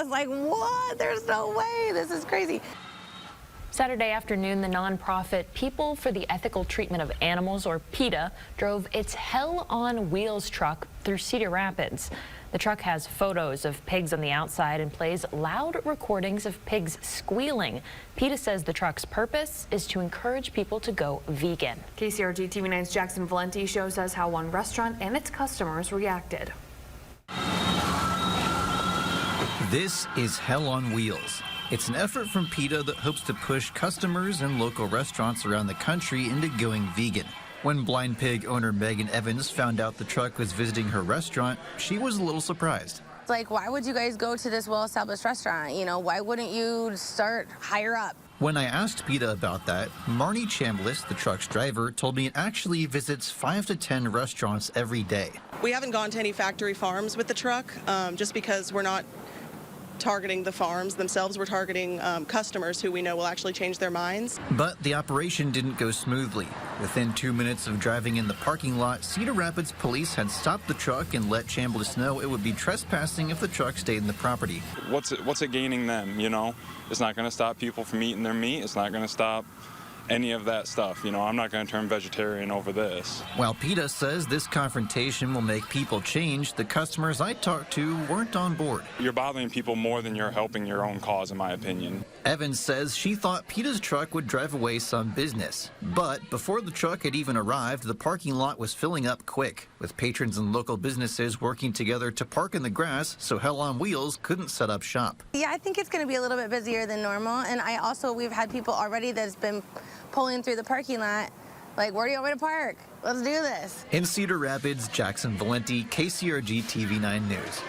was like, what? There's no way. This is crazy. Saturday afternoon, the nonprofit People for the Ethical Treatment of Animals, or PETA, drove its Hell on Wheels truck through Cedar Rapids. The truck has photos of pigs on the outside and plays loud recordings of pigs squealing. PETA says the truck's purpose is to encourage people to go vegan. KCRG TV9's Jackson Valenti shows us how one restaurant and its customers reacted. This is Hell on Wheels. It's an effort from PETA that hopes to push customers and local restaurants around the country into going vegan. When Blind Pig owner Megan Evans found out the truck was visiting her restaurant, she was a little surprised. Like, why would you guys go to this well-established restaurant? You know, why wouldn't you start higher up? When I asked PETA about that, Marnie Chambliss, the truck's driver, told me it actually visits 5 to 10 restaurants every day. We haven't gone to any factory farms with the truck just because we're not targeting the farms themselves. We're targeting customers who we know will actually change their minds. But the operation didn't go smoothly. Within 2 minutes of driving in the parking lot, Cedar Rapids police had stopped the truck and let Chambliss know it would be trespassing if the truck stayed in the property. What's it gaining them, you know? It's not going to stop people from eating their meat. It's not going to stop any of that stuff. You know, I'm not going to turn vegetarian over this. While PETA says this confrontation will make people change, the customers I talked to weren't on board. You're bothering people more than you're helping your own cause, in my opinion. Evans says she thought PETA's truck would drive away some business. But before the truck had even arrived, the parking lot was filling up quick, with patrons and local businesses working together to park in the grass so Hell on Wheels couldn't set up shop. Yeah, I think it's going to be a little bit busier than normal. And we've had people already that's been pulling through the parking lot, like, where do you want me to park? Let's do this. In Cedar Rapids, Jackson Valenti, KCRG TV9 News.